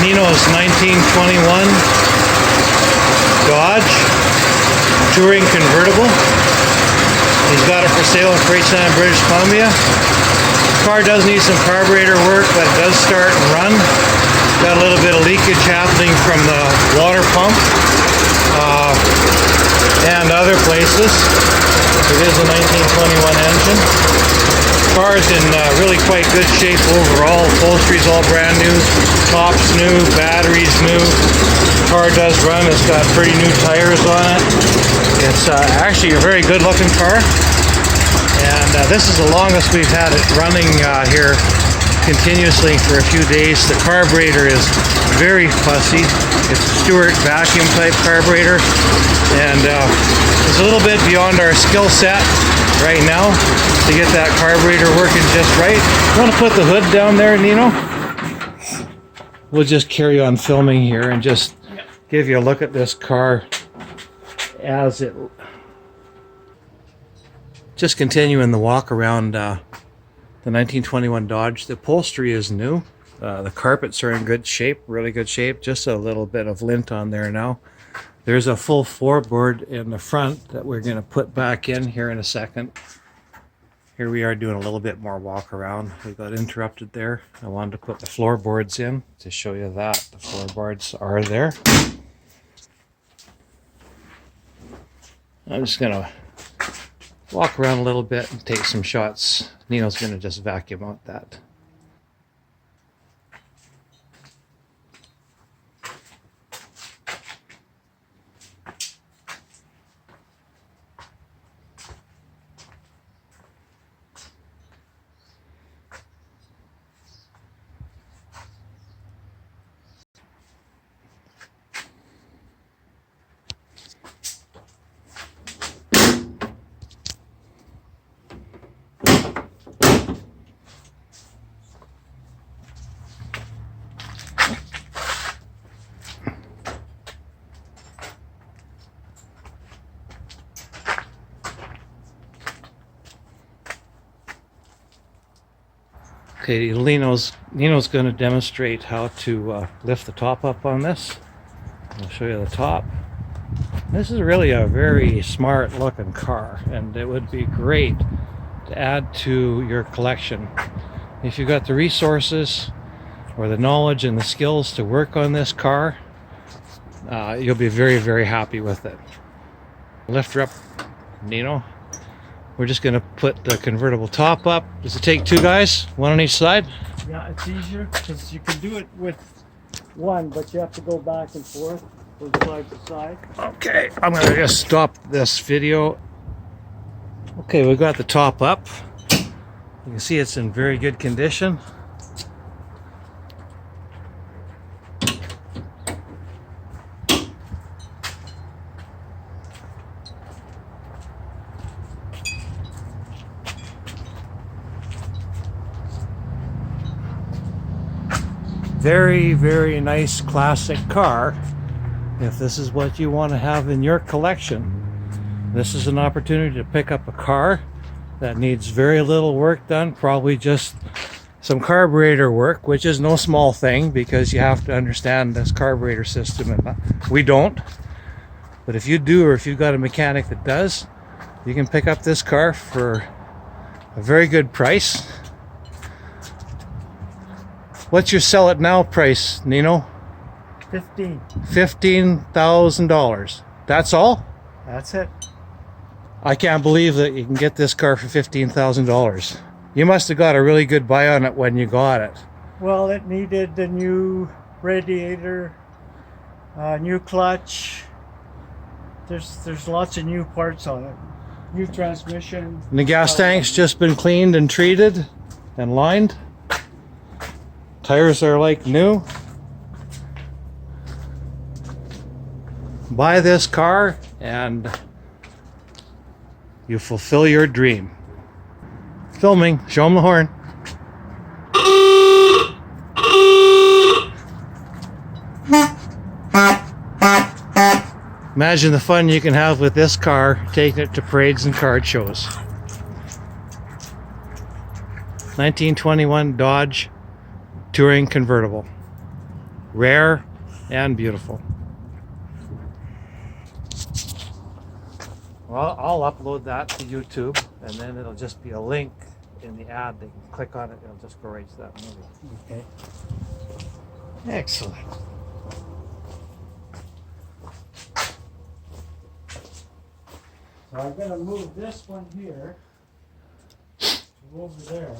Nino's 1921 Dodge Touring Convertible. He's got it for sale in Peachland, British Columbia. The car does need some carburetor work, but it does start and run. Got a little bit of leakage happening from the water pump and other places. It is a 1921 engine. The car is in really quite good shape overall. Upholstery's all brand new, top's new, battery's new. The car does run. It's got pretty new tires on it. It's actually a very good looking car. And this is the longest we've had it running here continuously for a few days. The carburetor is very fussy. It's a Stewart vacuum type carburetor, and it's a little bit beyond our skill set right now to get that carburetor working just right. You want to put the hood down there, Nino? We'll just carry on filming here and just give you a look at this car as it... Just continuing the walk around the 1921 Dodge. The upholstery is new. The carpets are in good shape, really good shape. Just a little bit of lint on there now. There's a full floorboard in the front that we're going to put back in here in a second. Here we are doing a little bit more walk around. We got interrupted there. I wanted to put the floorboards in to show you that. The floorboards are there. I'm just going to walk around a little bit and take some shots. Nino's going to just vacuum out that. Okay, Nino's going to demonstrate how to lift the top up on this. I'll show you the top. This is really a very smart looking car, and it would be great to add to your collection. If you've got the resources or the knowledge and the skills to work on this car, you'll be very, very happy with it. Lift her up, Nino. We're just going to put the convertible top up. Does it take two guys? One on each side? Yeah, it's easier because you can do it with one, but you have to go back and forth from side to side. Okay, I'm going to just stop this video. Okay, we've got the top up. You can see it's in very good condition. Very, very nice classic car. If this is what you want to have in your collection, this is an opportunity to pick up a car that needs very little work done, probably just some carburetor work, which is no small thing because you have to understand this carburetor system, and we don't. But if you do, or if you've got a mechanic that does, you can pick up this car for a very good price. What's your sell it now price, Nino? $15,000. That's all? That's it. I can't believe that you can get this car for $15,000. You must have got a really good buy on it when you got it. Well, it needed a new radiator, new clutch. There's lots of new parts on it. New transmission. And the gas tank's just been cleaned and treated and lined. Tires are like new. Buy this car and you fulfill your dream. Filming, show them the horn. Imagine the fun you can have with this car taking it to parades and card shows. 1921 Dodge Touring Convertible. rare and beautiful. Well, I'll upload that to YouTube, and then it'll just be a link in the ad. They can click on it, it'll just go right to that movie. Okay. Excellent. So I'm going to move this one here to over there.